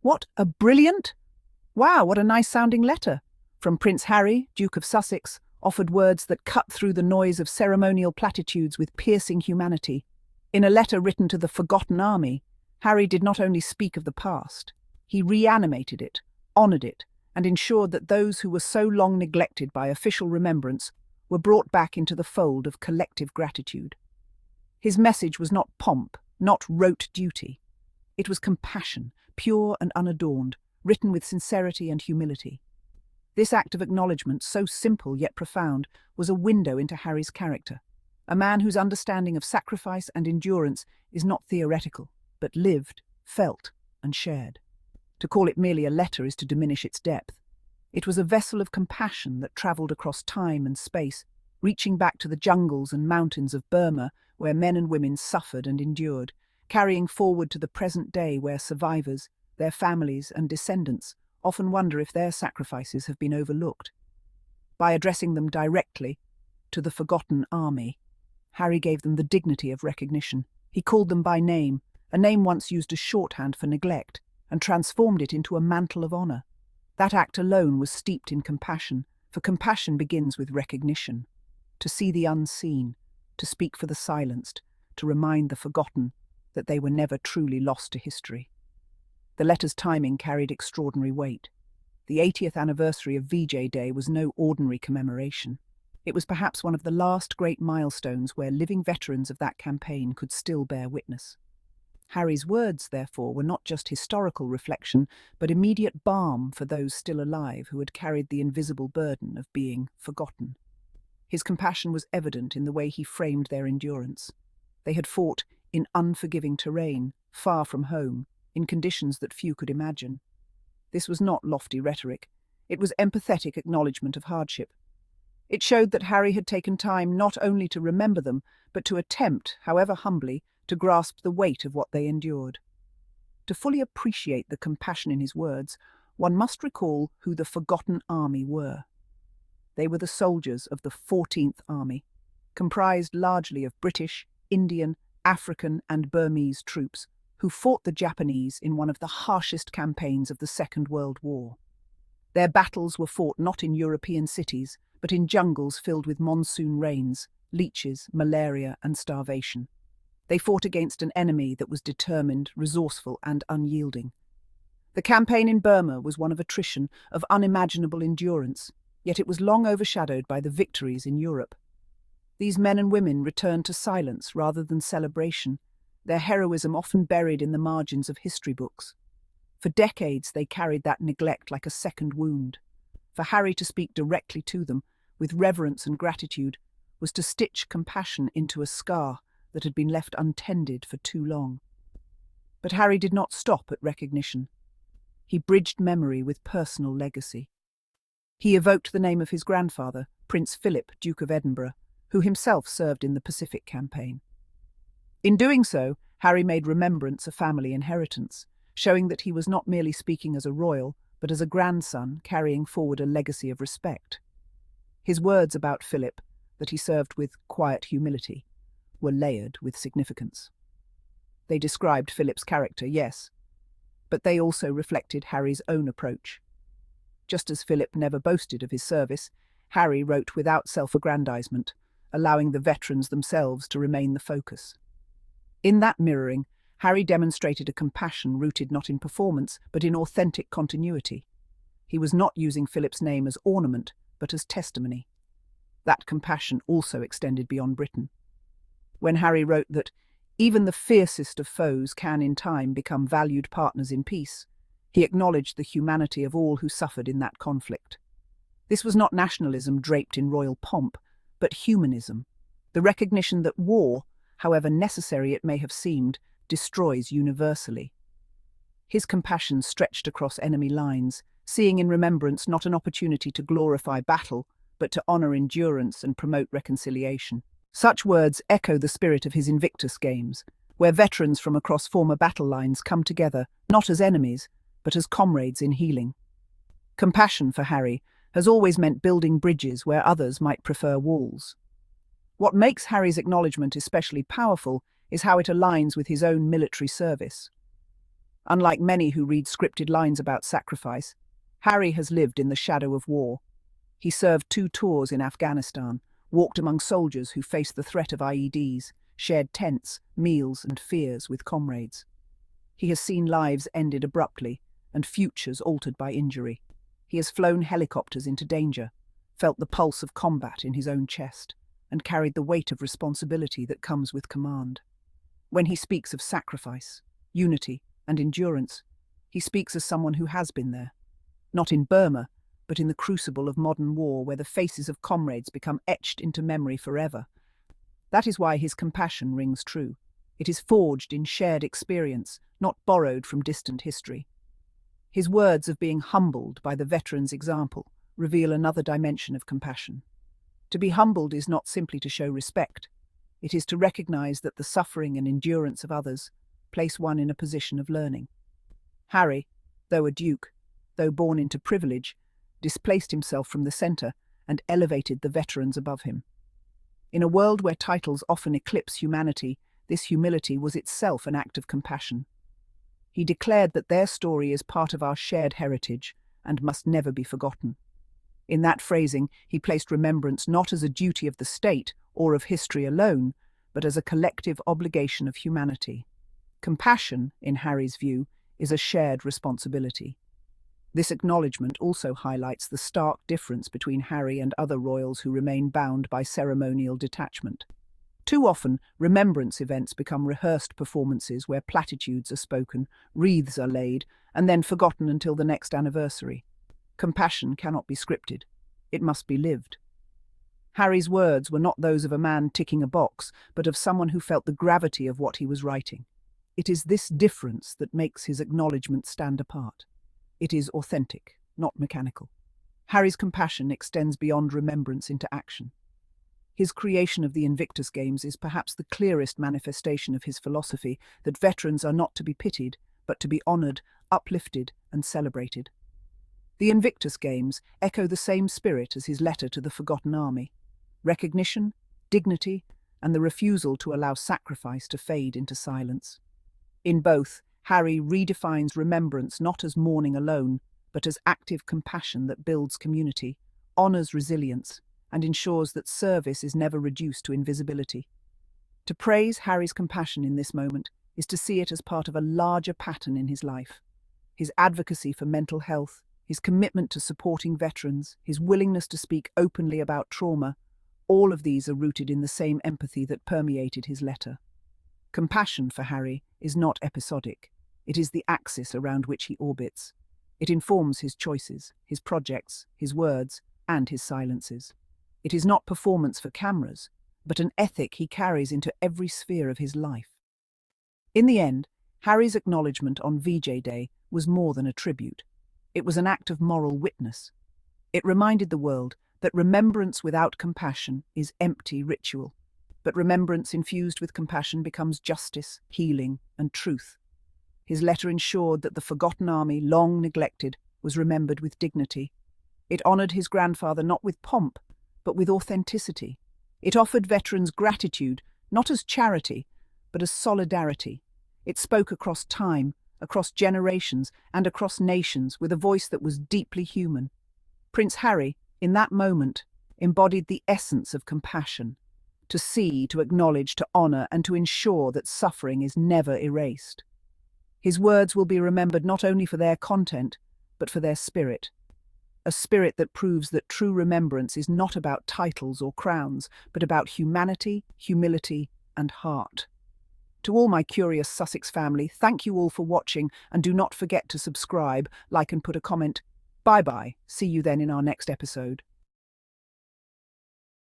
What a brilliant— Wow, what a nice-sounding letter. From Prince Harry, Duke of Sussex, offered words that cut through the noise of ceremonial platitudes with piercing humanity. In a letter written to the forgotten army, Harry did not only speak of the past, he reanimated it, honoured it, and ensured that those who were so long neglected by official remembrance were brought back into the fold of collective gratitude. His message was not pomp, not rote duty. It was compassion, pure and unadorned, written with sincerity and humility. This act of acknowledgement, so simple yet profound, was a window into Harry's character, a man whose understanding of sacrifice and endurance is not theoretical, but lived, felt, and shared. To call it merely a letter is to diminish its depth. It was a vessel of compassion that travelled across time and space, reaching back to the jungles and mountains of Burma, where men and women suffered and endured, carrying forward to the present day where survivors, their families and descendants often wonder if their sacrifices have been overlooked. By addressing them directly to the forgotten army, Harry gave them the dignity of recognition. He called them by name, a name once used as shorthand for neglect, and transformed it into a mantle of honour. That act alone was steeped in compassion, for compassion begins with recognition. To see the unseen, to speak for the silenced, to remind the forgotten that they were never truly lost to history. The letter's timing carried extraordinary weight. The 80th anniversary of VJ Day was no ordinary commemoration. It was perhaps one of the last great milestones where living veterans of that campaign could still bear witness. Harry's words, therefore, were not just historical reflection, but immediate balm for those still alive who had carried the invisible burden of being forgotten. His compassion was evident in the way he framed their endurance. They had fought in unforgiving terrain, far from home, in conditions that few could imagine. This was not lofty rhetoric. It was empathetic acknowledgement of hardship. It showed that Harry had taken time not only to remember them, but to attempt, however humbly, to grasp the weight of what they endured. To fully appreciate the compassion in his words, one must recall who the forgotten army were. They were the soldiers of the 14th Army, comprised largely of British, Indian, African and Burmese troops, who fought the Japanese in one of the harshest campaigns of the Second World War. Their battles were fought not in European cities, but in jungles filled with monsoon rains, leeches, malaria and starvation. They fought against an enemy that was determined, resourceful and unyielding. The campaign in Burma was one of attrition, of unimaginable endurance, yet it was long overshadowed by the victories in Europe. These men and women returned to silence rather than celebration, their heroism often buried in the margins of history books. For decades they carried that neglect like a second wound. For Harry to speak directly to them, with reverence and gratitude, was to stitch compassion into a scar that had been left untended for too long. But Harry did not stop at recognition. He bridged memory with personal legacy. He evoked the name of his grandfather, Prince Philip, Duke of Edinburgh, who himself served in the Pacific Campaign. In doing so, Harry made remembrance a family inheritance, showing that he was not merely speaking as a royal, but as a grandson carrying forward a legacy of respect. His words about Philip, that he served with quiet humility, were layered with significance. They described Philip's character, yes, but they also reflected Harry's own approach. Just as Philip never boasted of his service, Harry wrote without self-aggrandizement, allowing the veterans themselves to remain the focus. In that mirroring, Harry demonstrated a compassion rooted not in performance, but in authentic continuity. He was not using Philip's name as ornament, but as testimony. That compassion also extended beyond Britain. When Harry wrote that even the fiercest of foes can in time become valued partners in peace, he acknowledged the humanity of all who suffered in that conflict. This was not nationalism draped in royal pomp, but humanism, the recognition that war, however necessary it may have seemed, destroys universally. His compassion stretched across enemy lines, seeing in remembrance not an opportunity to glorify battle, but to honour endurance and promote reconciliation. Such words echo the spirit of his Invictus Games, where veterans from across former battle lines come together, not as enemies, but as comrades in healing. Compassion for Harry has always meant building bridges where others might prefer walls. What makes Harry's acknowledgement especially powerful is how it aligns with his own military service. Unlike many who read scripted lines about sacrifice, Harry has lived in the shadow of war. He served 2 tours in Afghanistan, walked among soldiers who faced the threat of IEDs, shared tents, meals, and fears with comrades. He has seen lives ended abruptly and futures altered by injury. He has flown helicopters into danger, felt the pulse of combat in his own chest, and carried the weight of responsibility that comes with command. When he speaks of sacrifice, unity, and endurance, he speaks as someone who has been there. Not in Burma, but in the crucible of modern war where the faces of comrades become etched into memory forever. That is why his compassion rings true. It is forged in shared experience, not borrowed from distant history. His words of being humbled by the veteran's example reveal another dimension of compassion. To be humbled is not simply to show respect. It is to recognize that the suffering and endurance of others place one in a position of learning. Harry, though a duke, though born into privilege, displaced himself from the centre and elevated the veterans above him. In a world where titles often eclipse humanity, this humility was itself an act of compassion. He declared that their story is part of our shared heritage and must never be forgotten. In that phrasing, he placed remembrance not as a duty of the state or of history alone, but as a collective obligation of humanity. Compassion, in Harry's view, is a shared responsibility. This acknowledgement also highlights the stark difference between Harry and other royals who remain bound by ceremonial detachment. Too often, remembrance events become rehearsed performances where platitudes are spoken, wreaths are laid, and then forgotten until the next anniversary. Compassion cannot be scripted. It must be lived. Harry's words were not those of a man ticking a box, but of someone who felt the gravity of what he was writing. It is this difference that makes his acknowledgement stand apart. It is authentic, not mechanical. Harry's compassion extends beyond remembrance into action. His creation of the Invictus Games is perhaps the clearest manifestation of his philosophy that veterans are not to be pitied, but to be honoured, uplifted, and celebrated. The Invictus Games echo the same spirit as his letter to the Forgotten Army: recognition, dignity, and the refusal to allow sacrifice to fade into silence. In both, Harry redefines remembrance not as mourning alone, but as active compassion that builds community, honours resilience, and ensures that service is never reduced to invisibility. To praise Harry's compassion in this moment is to see it as part of a larger pattern in his life. His advocacy for mental health, his commitment to supporting veterans, his willingness to speak openly about trauma, all of these are rooted in the same empathy that permeated his letter. Compassion for Harry is not episodic. It is the axis around which he orbits. It informs his choices, his projects, his words, and his silences. It is not performance for cameras, but an ethic he carries into every sphere of his life. In the end, Harry's acknowledgement on VJ Day was more than a tribute. It was an act of moral witness. It reminded the world that remembrance without compassion is empty ritual, but remembrance infused with compassion becomes justice, healing, and truth. His letter ensured that the Forgotten Army, long neglected, was remembered with dignity. It honoured his grandfather not with pomp, but with authenticity. It offered veterans gratitude, not as charity, but as solidarity. It spoke across time, across generations, and across nations with a voice that was deeply human. Prince Harry, in that moment, embodied the essence of compassion: to see, to acknowledge, to honour, and to ensure that suffering is never erased. His words will be remembered not only for their content, but for their spirit. A spirit that proves that true remembrance is not about titles or crowns, but about humanity, humility, and heart. To all my curious Sussex family, thank you all for watching, and do not forget to subscribe, like, and put a comment. Bye-bye. See you then in our next episode.